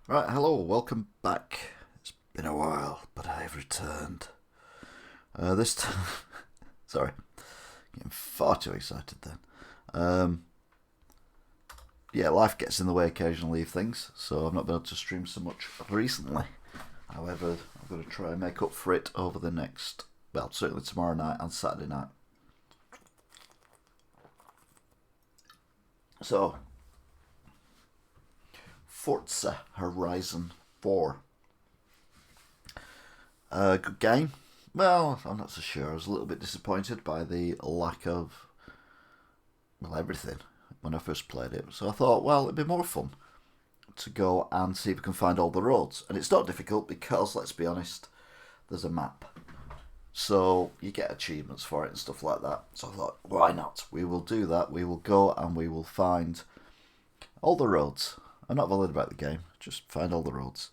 Right, hello, welcome back. It's been a while, but I've returned. This time, sorry, getting far too excited then. Um, yeah, life gets in the way occasionally of things, so I've not been able to stream so much recently. However, I'm going to try and make up for it over the next, well, certainly tomorrow night and Saturday night. So, Forza Horizon 4. Good game. Well, I'm not so sure. I was a little bit disappointed by the lack of, well, everything when I first played it. So I thought, well, it'd be more fun to go and see if we can find all the roads. And it's not difficult because, let's be honest, there's a map. So you get achievements for it and stuff like that. So I thought, why not? We will do that. We will go and we will find all the roads. I'm not bothered about the game. Just find all the roads.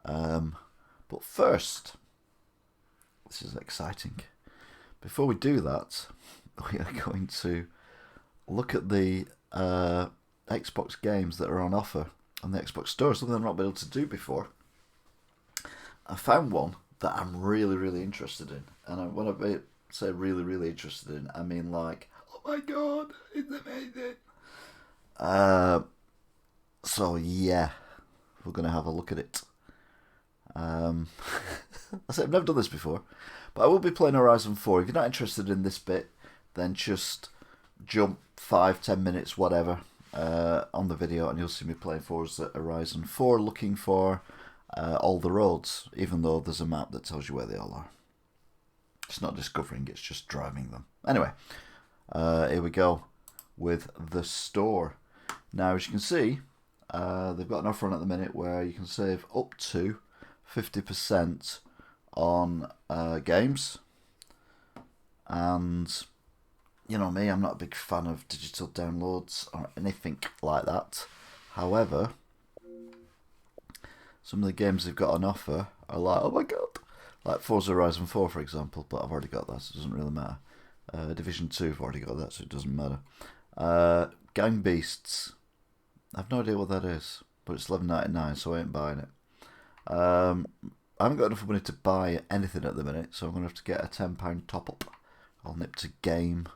But first, this is exciting. Before we do that, we are going to look at the Xbox games that are on offer on the Xbox Store. Something I've not been able to do before. I found one that I'm really, really interested in. And when I say really, really interested in, I mean like, oh my god, it's amazing. So yeah, we're going to have a look at it. I said I've never done this before, but I will be playing Horizon 4. If you're not interested in this bit, then just jump 5-10 minutes, whatever, on the video, and you'll see me playing Forza Horizon 4, looking for all the roads, even though there's a map that tells you where they all are. It's not discovering, it's just driving them. Anyway, here we go with the store. Now, as you can see, they've got an offer on at the minute where you can save up to 50% on games. And you know me, I'm not a big fan of digital downloads or anything like that. However, some of the games they've got on offer are like, oh my god, like Forza Horizon 4, for example, but I've already got that, so it doesn't really matter. Division 2, I've already got that, so it doesn't matter. Gang Beasts, I've no idea what that is, but it's $11.99, so I ain't buying it. I haven't got enough money to buy anything at the minute, so I'm going to have to get a £10 top up. I'll nip to Game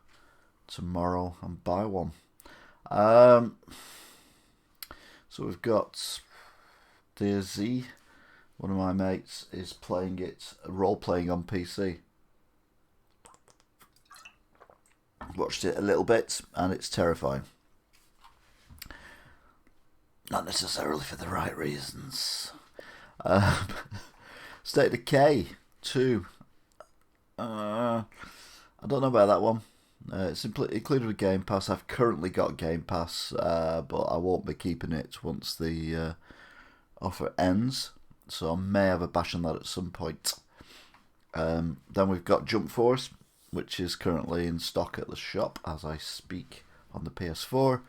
tomorrow and buy one. So we've got DayZ. One of my mates is playing it, role playing on PC. Watched it a little bit, and it's terrifying. Not necessarily for the right reasons. State of Decay 2. I don't know about that one. It's included with Game Pass. I've currently got Game Pass, but I won't be keeping it once the offer ends. So I may have a bash on that at some point. Then we've got Jump Force, which is currently in stock at the shop as I speak on the PS4.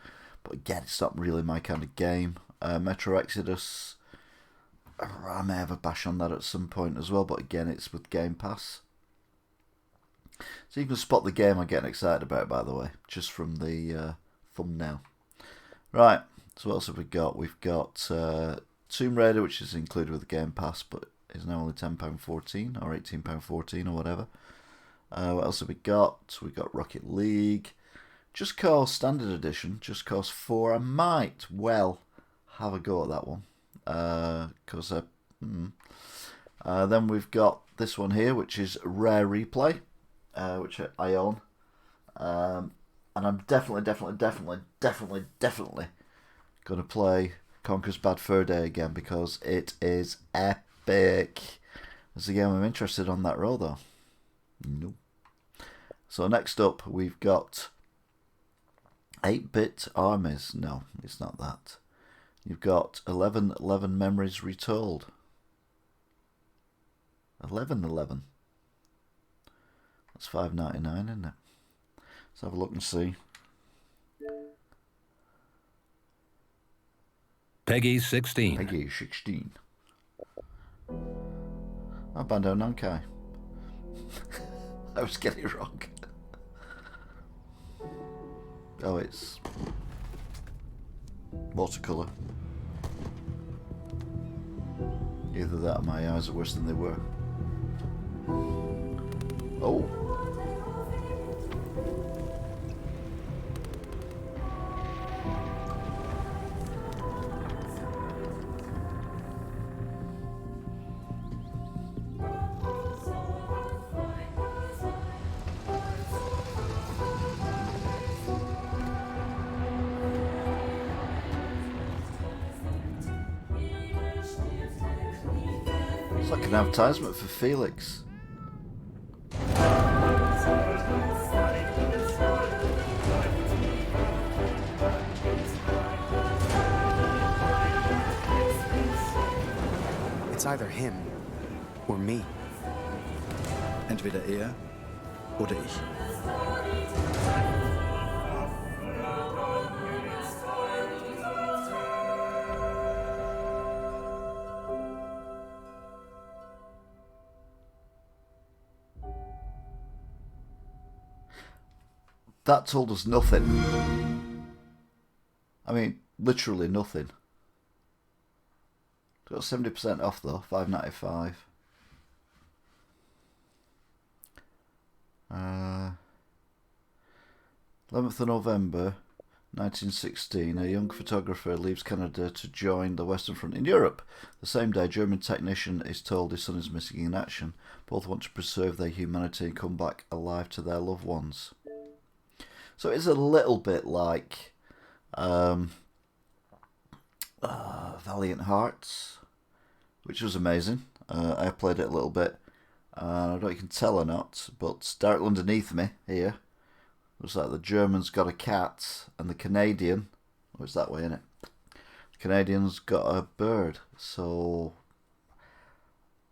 But again, it's not really my kind of game. Metro Exodus, I may have a bash on that at some point as well, but again, it's with Game Pass. So you can spot the game I'm getting excited about, by the way, just from the thumbnail. Right, so what else have we got? We've got Tomb Raider, which is included with the Game Pass, but is now only £10.14 or £18.14 or whatever. What else have we got? We've got Rocket League. Just Cause Standard Edition, Just Cause 4. I might well have a go at that one. Because then we've got this one here, which is Rare Replay, which I own. And I'm definitely going to play Conker's Bad Fur Day again because it is epic. It's a game I'm interested on that road though. Nope. So next up we've got 8-Bit Armies. No, it's not that. You've got 1111 Memories Retold. 1111. That's $5.99, isn't it? Let's have a look and see. Peggy 16. Peggy 16. Oh, Bandai Namco. I was getting it wrong. Oh, it's watercolour. Either that or my eyes are worse than they were. Oh. It's like an advertisement for Felix. It's either him or me. Entweder er oder ich. That told us nothing. I mean, literally nothing. Got 70% off though, $5.95. 11th of November 1916, a young photographer leaves Canada to join the Western Front in Europe. The same day, a German technician is told his son is missing in action. Both want to preserve their humanity and come back alive to their loved ones. So it's a little bit like Valiant Hearts, which was amazing. I played it a little bit. I don't know if you can tell or not, but directly underneath me here, looks like the German's got a cat and the Canadian, oh, it's that way, isn't it? The Canadian's got a bird. So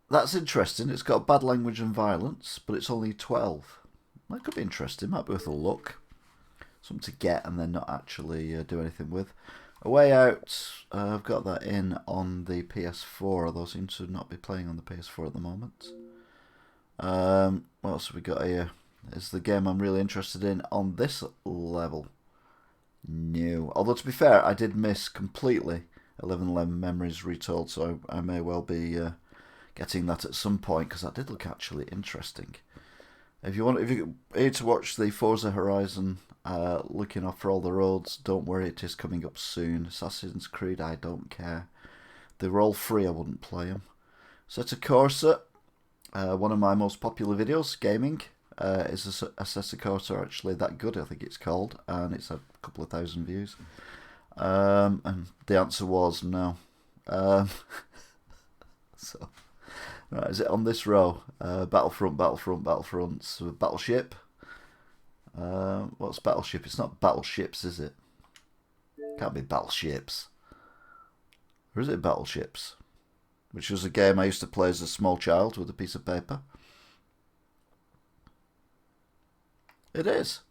that's interesting. It's got bad language and violence, but it's only 12. That could be interesting. Might be worth a look. Something to get and then not actually do anything with. A Way Out, I've got that in on the PS4, although I seem to not be playing on the PS4 at the moment. What else have we got here? Is the game I'm really interested in on this level? No. Although to be fair, I did miss completely 1111 Memories Retold, so I may well be getting that at some point, because that did look actually interesting. If you need to watch the Forza Horizon looking off for all the roads, don't worry, it is coming up soon. Assassin's Creed, I don't care. They were all free, I wouldn't play them. Assetto Corsa, one of my most popular videos, gaming, is Assetto Corsa actually that good, I think it's called, and it's had a couple of thousand views. And the answer was no. So... Right, is it on this row? Battlefront, Battleship. What's Battleship? It's not Battleships, is it? Can't be Battleships. Or is it Battleships? Which was a game I used to play as a small child with a piece of paper. It is.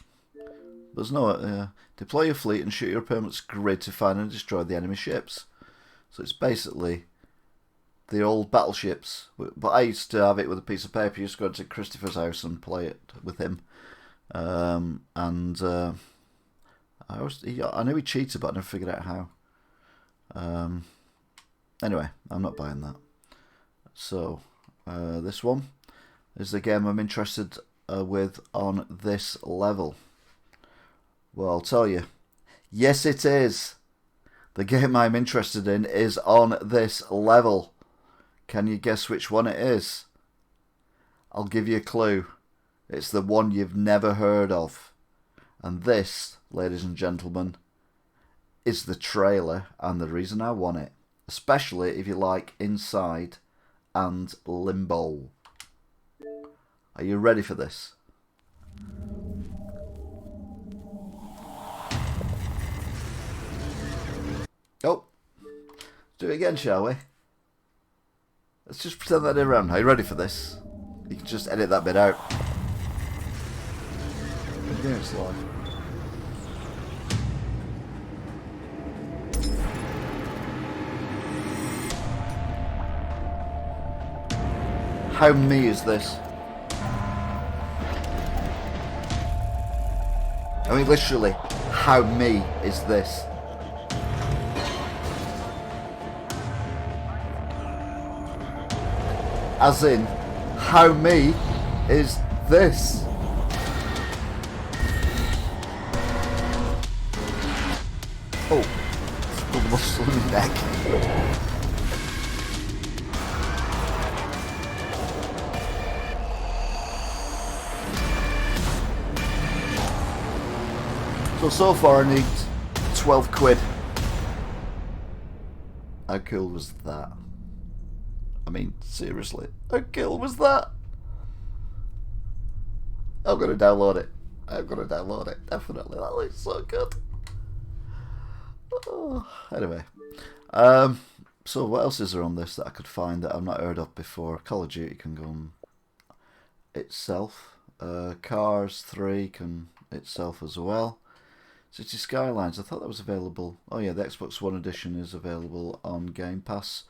There's no... deploy your fleet and shoot your opponent's grid to find and destroy the enemy ships. So it's basically... the old battleships, but I used to have it with a piece of paper. I used to go to Christopher's house and play it with him, I knew he cheated, but I never figured out how. Anyway, I'm not buying that. So this one is the game I'm interested with on this level. Well, I'll tell you, yes, it is. The game I'm interested in is on this level. Can you guess which one it is? I'll give you a clue. It's the one you've never heard of. And this, ladies and gentlemen, is the trailer and the reason I want it. Especially if you like Inside and Limbo. Are you ready for this? Oh, let's do it again, shall we? Let's just pretend that didn't run. Are you ready for this? You can just edit that bit out. Yeah, it's live. How me is this? I mean, literally, how me is this? As in, how me is this? Oh, pull the muscle in the neck. So far I need 12 quid. How cool was that? I mean, seriously, how cool was that? I'm gonna download it. I'm gonna download it, definitely. That looks so good. Oh, anyway, so what else is there on this that I could find that I've not heard of before? Call of Duty can go on itself. Cars 3 can itself as well. City Skylines, I thought that was available. Oh yeah, the Xbox One edition is available on Game Pass.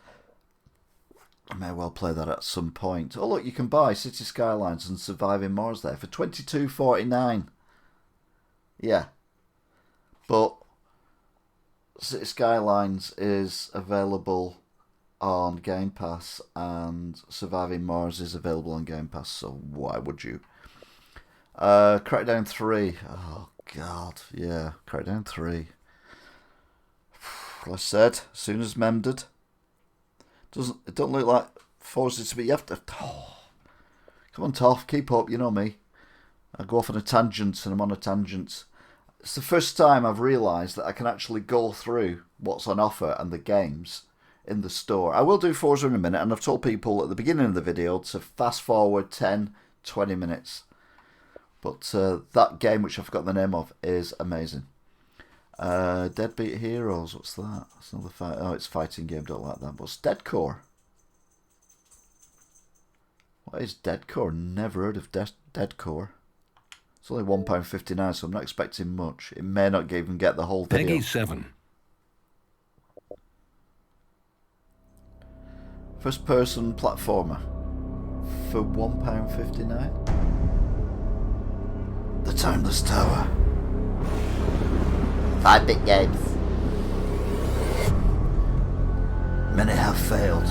I may well play that at some point. Oh look, you can buy City Skylines and Surviving Mars there for $22.49. Yeah. But City Skylines is available on Game Pass and Surviving Mars is available on Game Pass, so why would you? Crackdown 3. Oh God, yeah, Crackdown 3. Like I said, as soon as mended. It don't look like Forza to be. You have to. Oh, come on, Toff, keep up. You know me. I go off on a tangent, and I'm on a tangent. It's the first time I've realised that I can actually go through what's on offer and the games in the store. I will do Forza in a minute, and I've told people at the beginning of the video to fast forward 10, 20 minutes. But that game, which I've forgotten the name of, is amazing. Deadbeat Heroes, what's that? It's another fight. Oh, it's a fighting game, don't like that. What's Deadcore? What is Deadcore? Never heard of Deadcore. It's only £1.59, so I'm not expecting much. It may not even get the whole video. Peggy 7. First person platformer for £1.59. The Timeless Tower. 5-bit games. Many have failed.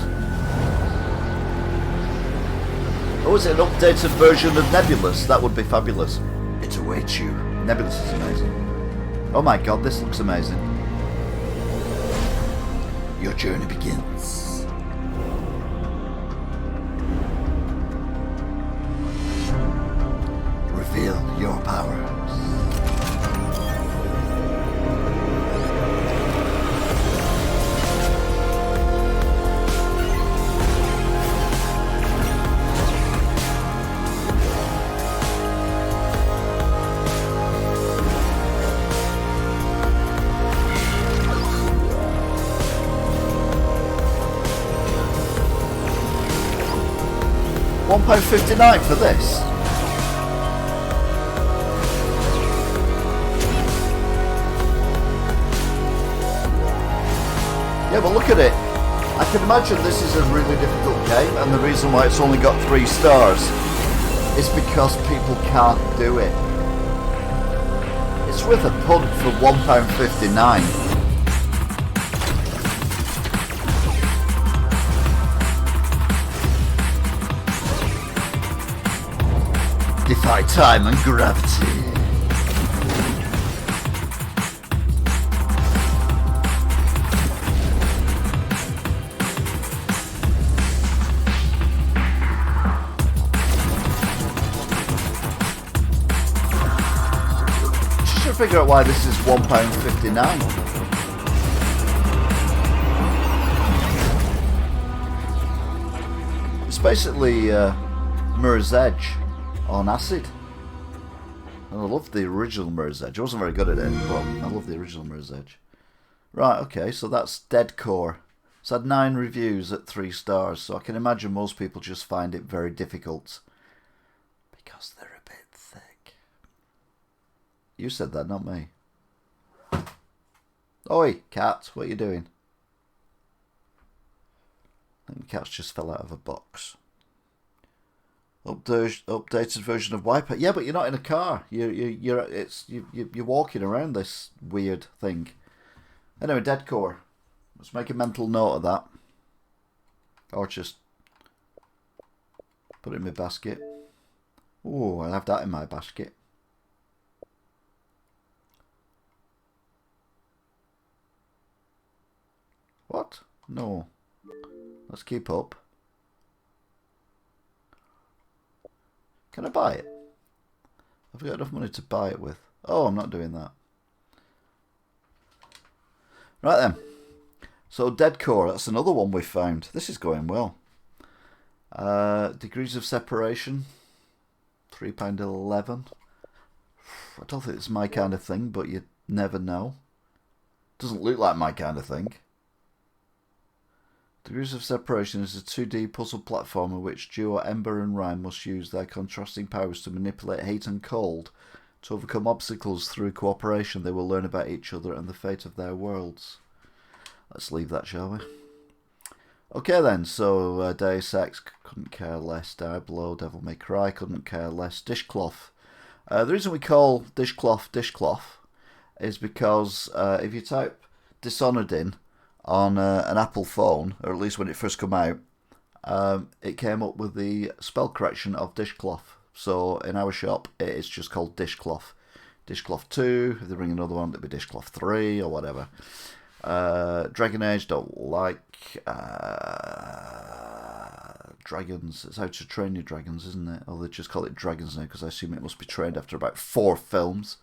Oh, is it an updated version of Nebulous? That would be fabulous. It awaits you. Nebulous is amazing. Oh my God, this looks amazing. Your journey begins. Reveal your powers. £1.59 for this. Yeah, but look at it. I can imagine this is a really difficult game, and the reason why it's only got 3 stars is because people can't do it. It's worth a punt for £1.59. Defy time and gravity. Just figure out why this is £1.59. It's basically Mirror's Edge on acid. And I love the original Mirror's Edge. I wasn't very good at it, but I love the original Mirror's Edge. Right, okay, so that's Deadcore. It's had 9 reviews at 3 stars, so I can imagine most people just find it very difficult. Because they're a bit thick. You said that, not me. Oi, cat, what are you doing? I think the cat's just fell out of a box. Updated version of Wipeout. Yeah, but you're not in a car. You're walking around this weird thing. Anyway, Deadcore. Let's make a mental note of that. Or just Put it in my basket. Oh, I'll have that in my basket. What? No. Let's keep up. Can I buy it? Have I got enough money to buy it with? Oh, I'm not doing that. Right then. So Dead Core, that's another one we found. This is going well. Degrees of Separation. £3.11. I don't think it's my kind of thing, but you never know. Doesn't look like my kind of thing. Degrees of Separation is a 2D puzzle platform in which duo Ember and Ryan must use their contrasting powers to manipulate heat and cold to overcome obstacles. Through cooperation, they will learn about each other and the fate of their worlds. Let's leave that, shall we? Okay then, so Deus Ex, couldn't care less. Diablo, Devil May Cry, couldn't care less. Dishcloth. The reason we call Dishcloth Dishcloth is because if you type Dishonored in on an Apple phone, or at least when it first came out, it came up with the spell correction of dishcloth. So in our shop, it's just called Dishcloth. Dishcloth 2, if they bring another one, it'll be Dishcloth 3 or whatever. Dragon Age, don't like. Dragons, it's How to Train Your Dragons, isn't it? Or they just call it Dragons now, because I assume it must be trained after about 4 films.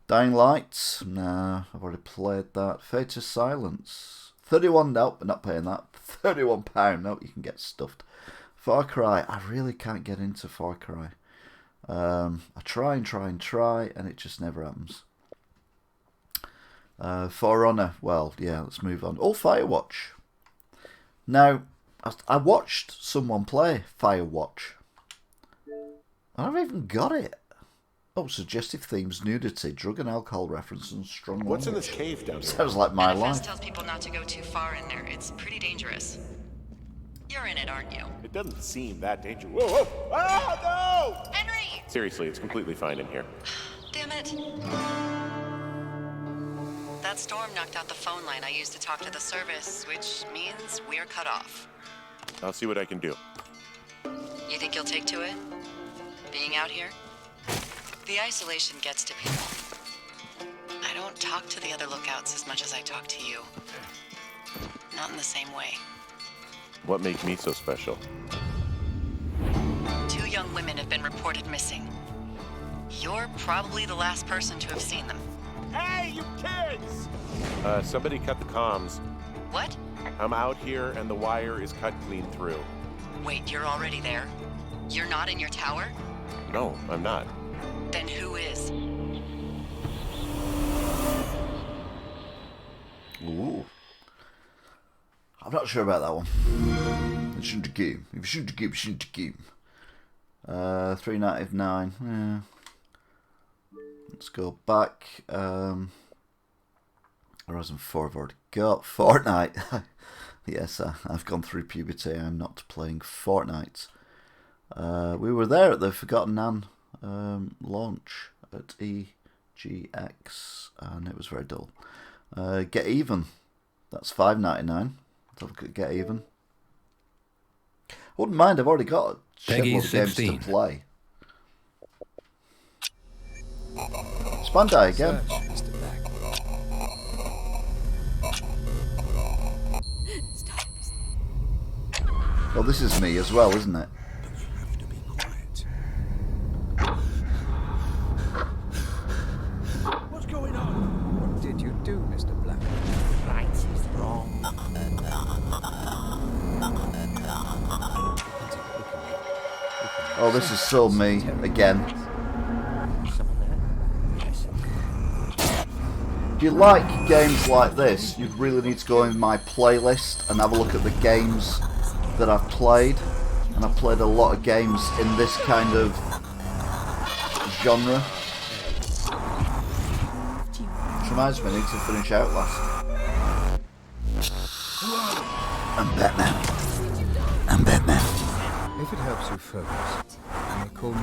Dying Light, nah, I've already played that. Fate of Silence, 31, nope, not paying that. £31, nope, you can get stuffed. Far Cry, I really can't get into Far Cry. I try, and it just never happens. For Honor, well, yeah, let's move on. Oh, Firewatch. Now, I watched someone play Firewatch. I've even got it. Oh, suggestive themes, nudity, drug and alcohol reference, and strong What's in language. this cave down there? Sounds like my Manifest life. tells people not to go too far in there. It's pretty dangerous. You're in it, aren't you? It doesn't seem that dangerous. Whoa, whoa! Ah, no! Henry! Seriously, it's completely fine in here. Damn it. That storm knocked out the phone line I used to talk to the service, which means we're cut off. I'll see what I can do. You think you'll take to it? Being out here? The isolation gets to people. I don't talk to the other lookouts as much as I talk to you. Not in the same way. What makes me so special? 2 young women have been reported missing. You're probably the last person to have seen them. Hey, you kids! Somebody cut the comms. What? I'm out here and the wire is cut clean through. Wait, you're already there? You're not in your tower? No, I'm not. Then who is? Ooh. I'm not sure about that one. It shouldn't a game. If you shouldn't a game, shouldn't a game. $3.99. Yeah. Let's go back. Horizon 4 I've already got. Fortnite. Yes, I've gone through puberty. I'm not playing Fortnite. We were there at the Forgotten Anne launch at EGX, and it was very dull. Get Even. That's $5.99. Let's have a look at Get Even. I wouldn't mind. I've already got a shitload of games to play. It's Bandai again. Mr. Black. Well, this is me as well, isn't it? You have to be quiet. What's going on? What did you do, Mr. Black? Right is wrong. Oh, this is so me again. If you like games like this, you really need to go in my playlist and have a look at the games that I've played. And I've played a lot of games in this kind of genre. Which reminds me, I need to finish Outlast. I'm Batman. I'm Batman. If it helps you focus, you may call me.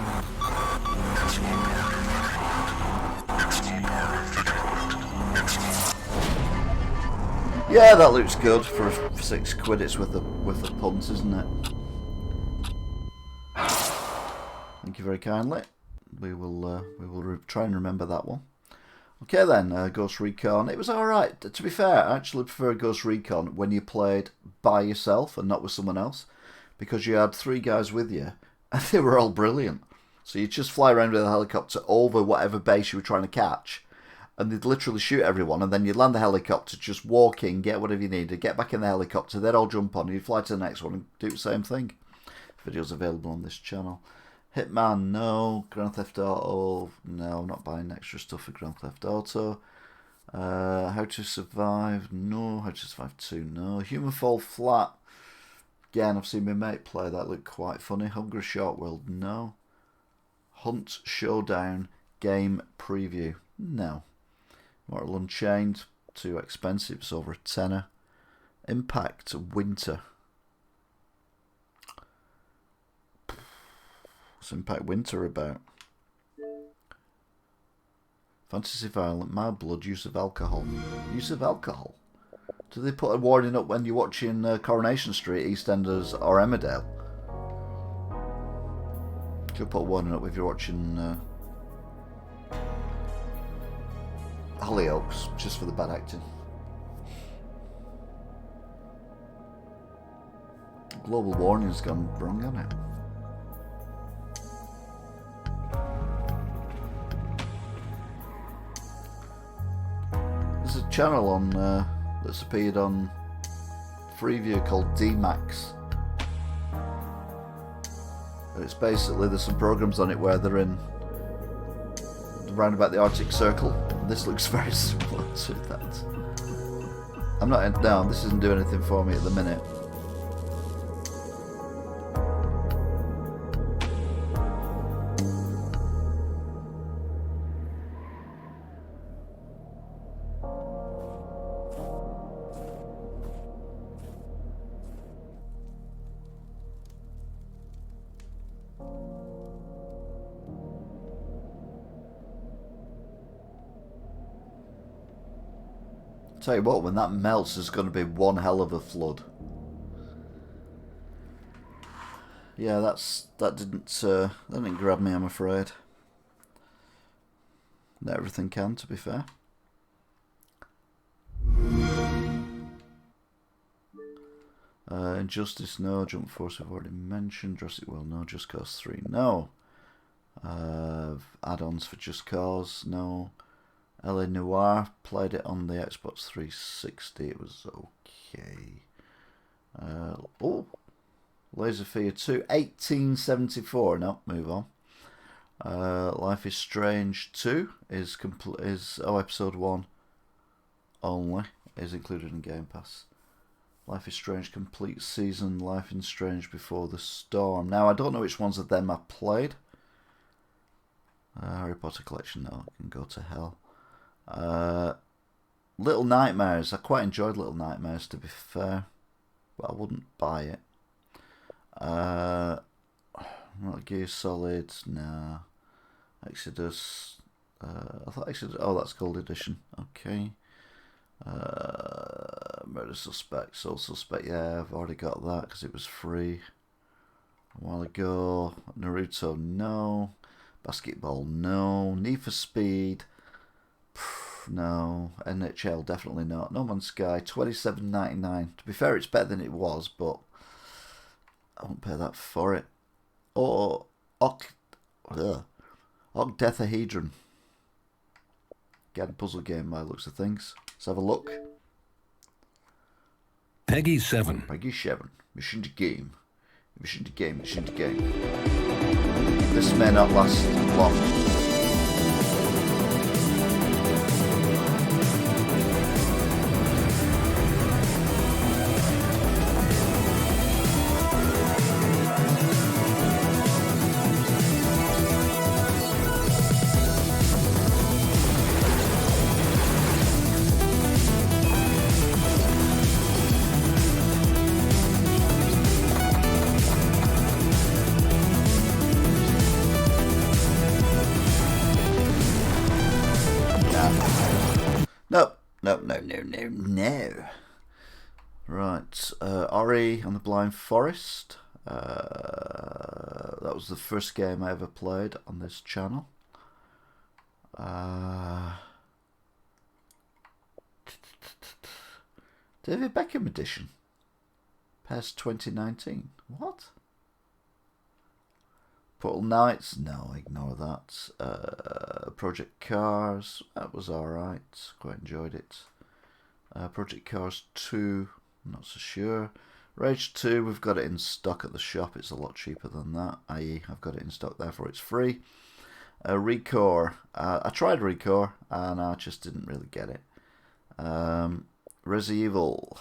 Yeah, that looks good for £6. It's with the puns, isn't it? Thank you very kindly. We will try and remember that one. Okay then, Ghost Recon. It was alright. To be fair, I actually prefer Ghost Recon when you played by yourself and not with someone else, because you had 3 guys with you, and they were all brilliant. So you just fly around with a helicopter over whatever base you were trying to catch, and they'd literally shoot everyone, and then you'd land the helicopter, just walk in, get whatever you needed, get back in the helicopter, they'd all jump on, and you'd fly to the next one and do the same thing. Videos available on this channel. Hitman, no. Grand Theft Auto, no. I'm not buying extra stuff for Grand Theft Auto. How to Survive, no. How to Survive 2, no. Human Fall Flat, again, I've seen my mate play that, looked quite funny. Hungry Short World, no. Hunt Showdown game preview, no. Mortal Unchained, too expensive, it's over a tenner. Impact Winter. What's Impact Winter about? Fantasy violent, mild blood, use of alcohol. Use of alcohol? Do they put a warning up when you're watching Coronation Street, EastEnders or Emmerdale? Should put a warning up if you're watching Hollyoaks, just for the bad acting. Global warning's gone wrong, hasn't it? There's a channel on that's appeared on Freeview called D-Max. And it's basically, there's some programs on it where they're in round about the Arctic Circle. This looks very similar to that. I'm not in, no, this isn't doing anything for me at the minute. Tell you what, when that melts, there's going to be one hell of a flood. Yeah, that didn't grab me, I'm afraid. Not everything can, to be fair. Injustice, no. Jump Force, I've already mentioned. Jurassic World, no. Just Cause 3, no. Add-ons for Just Cause, no. LA Noire, played it on the Xbox 360, it was okay. Laser Fear 2, 1874, no, move on. Life is Strange 2 is episode 1 only, is included in Game Pass. Life is Strange complete season, Life is Strange Before the Storm. Now, I don't know which ones of them I played. Harry Potter Collection, no, can go to hell. Little Nightmares, I quite enjoyed Little Nightmares, to be fair, but I wouldn't buy it. Not Gear Solid, nah. Exodus, I thought Exodus, oh, that's Gold Edition, okay. Murder Suspect, Soul Suspect, yeah, I've already got that because it was free a while ago. Naruto, no. Basketball, no. Need for Speed, no. NHL, definitely not. No Man's Sky, $27.99. To be fair, it's better than it was, but I won't pay that for it. Or Octethahedron. Again, puzzle game by the looks of things. Let's have a look. Peggy 7. Peggy 7. Mission to game. Mission to game. Mission to game. This may not last long. No. Right, Ori and the Blind Forest. That was the first game I ever played on this channel. David Beckham edition. PES 2019. What? Portal Knights? No, ignore that. Project Cars. That was alright. Quite enjoyed it. Project Cars 2. Not so sure. Rage 2, we've got it in stock at the shop. It's a lot cheaper than that, i.e. I've got it in stock, therefore it's free. Recore. I tried Recore, and I just didn't really get it. Resi Evil.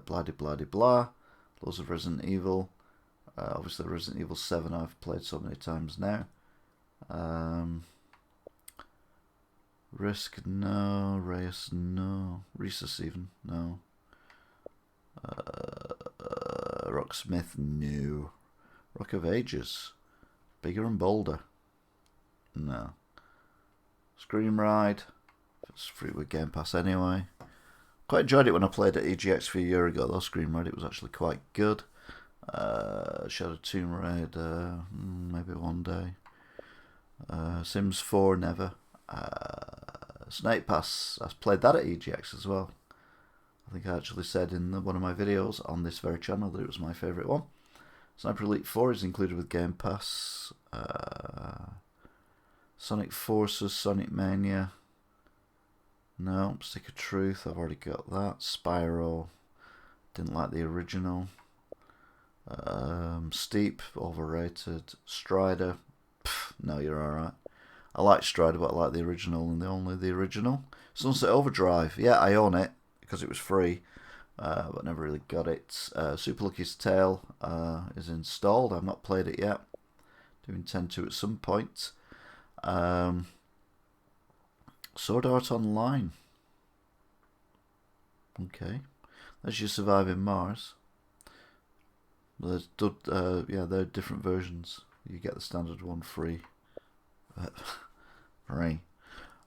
Blah de blah de blah. Loads of Resident Evil. Obviously Resident Evil 7 I've played so many times now. Risk, no. Reyes, no. Resus even, no. Rocksmith, no. Rock of Ages, Bigger and Bolder, no. Scream Ride, it's free with Game Pass anyway. Quite enjoyed it when I played at EGX a year ago though. Scream Ride, it was actually quite good. Shadow Tomb Raider, maybe one day. Sims 4, never. Snake Pass, I played that at EGX as well. I think I actually said in one of my videos on this very channel that it was my favourite one. Sniper Elite 4 is included with Game Pass. Sonic Forces, Sonic Mania. No. Stick of Truth, I've already got that. Spyro, didn't like the original. Steep, overrated. Strider, no, you're alright. I like Strider, but I like the original and only the original. Sunset Overdrive, yeah, I own it because it was free, but never really got it. Super Lucky's Tale is installed. I've not played it yet. Do intend to at some point. Sword Art Online. Okay, As You Survive in Mars. There's yeah, there are different versions. You get the standard one free. Free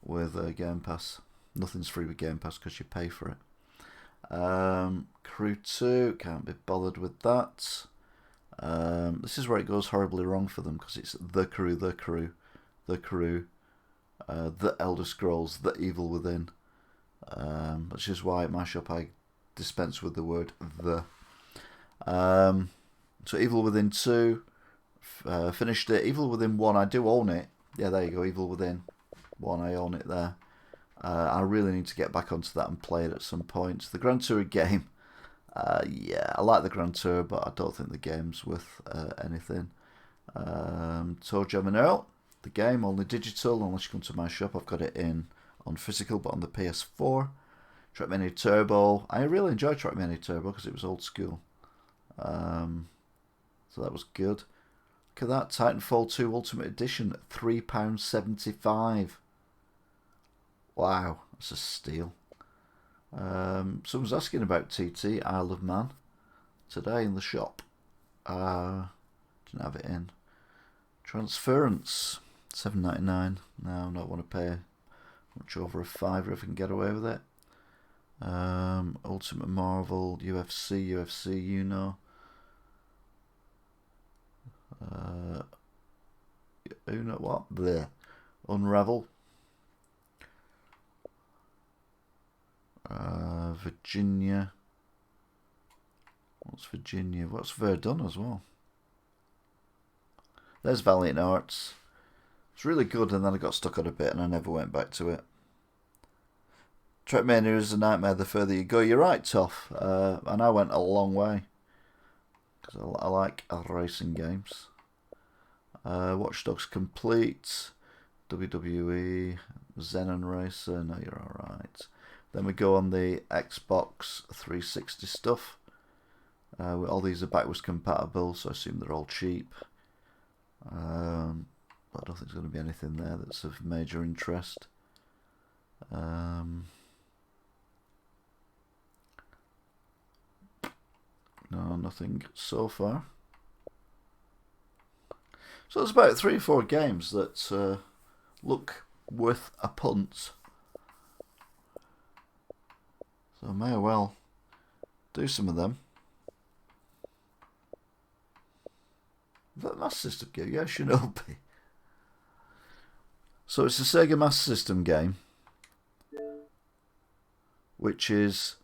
with Game Pass. Nothing's free with Game Pass because you pay for it. Crew 2, can't be bothered with that. This is where it goes horribly wrong for them because it's The Crew, The Elder Scrolls, The Evil Within. Which is why at my shop I dispense with the word the. So Evil Within 2, finished it. Evil Within 1, I do own it. Yeah, there you go, Evil Within 1, I own it there. I really need to get back onto that and play it at some point. The Gran Tour game, yeah, I like the Gran Tour, but I don't think the game's worth anything. Toe Jam and Earl, the game, only digital, unless you come to my shop. I've got it in on physical, but on the PS4. Trackmania Turbo, I really enjoyed Trackmania Turbo because it was old school. So that was good. Look at that, Titanfall 2 Ultimate Edition, £3.75. Wow, that's a steal. Someone's asking about TT Isle of Man today in the shop. Didn't have it in. Transference, $7.99. No, not want to pay much over a £5 if I can get away with it. Ultimate Marvel, UFC, you know. What? There. Unravel. Virginia. What's Virginia? What's Verdun as well? There's Valiant Arts. It's really good, and then I got stuck on a bit and I never went back to it. Trackmania is a nightmare the further you go. You're right, Toff. And I went a long way. Because I like racing games. Watch Dogs Complete. WWE. Xenon Racer. No, you're alright. Then we go on the Xbox 360 stuff. All these are backwards compatible, so I assume they're all cheap. But I don't think there's going to be anything there that's of major interest. No, nothing so far. So there's about 3 or 4 games that look worth a punt. So I may well do some of them. Master System game. Yeah, Shinobi. So it's a Sega Master System game, which is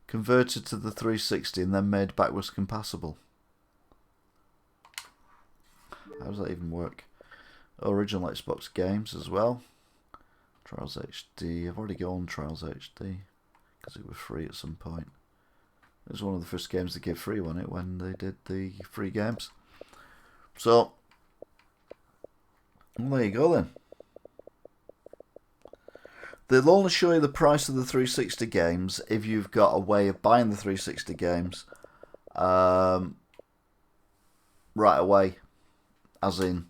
converted to the 360 and then made backwards compatible. How does that even work? Original Xbox games as well. Trials HD. I've already gone Trials HD because it was free at some point. It was one of the first games they gave free, wasn't it, when they did the free games? So, well, there you go then. They'll only show you the price of the 360 games if you've got a way of buying the 360 games right away. As in,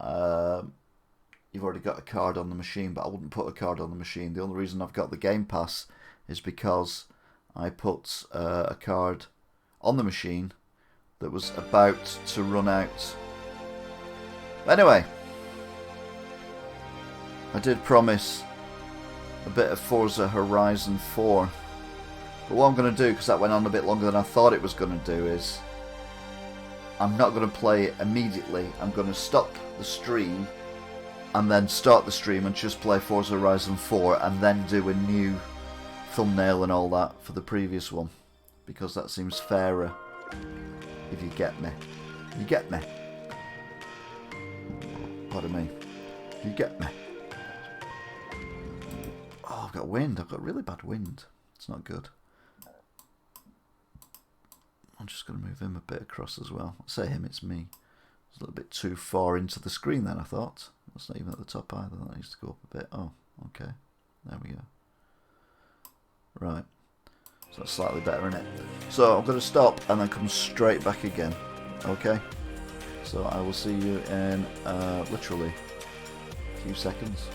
you've already got a card on the machine, but I wouldn't put a card on the machine. The only reason I've got the Game Pass is because I put a card on the machine that was about to run out. Anyway, I did promise a bit of Forza Horizon 4. But what I'm going to do, because that went on a bit longer than I thought it was going to do, is I'm not going to play it immediately. I'm going to stop the stream and then start the stream and just play Forza Horizon 4 and then do a new thumbnail and all that for the previous one, because that seems fairer, if you get me. You get me? Pardon me. You get me? Oh, I've got wind. I've got really bad wind. It's not good. I'm just going to move him a bit across as well. I say him, it's me. It's a little bit too far into the screen then, I thought. That's not even at the top either. That needs to go up a bit. Oh, okay. There we go. Right. So that's slightly better, isn't it? So I'm going to stop and then come straight back again. Okay? So I will see you in literally a few seconds.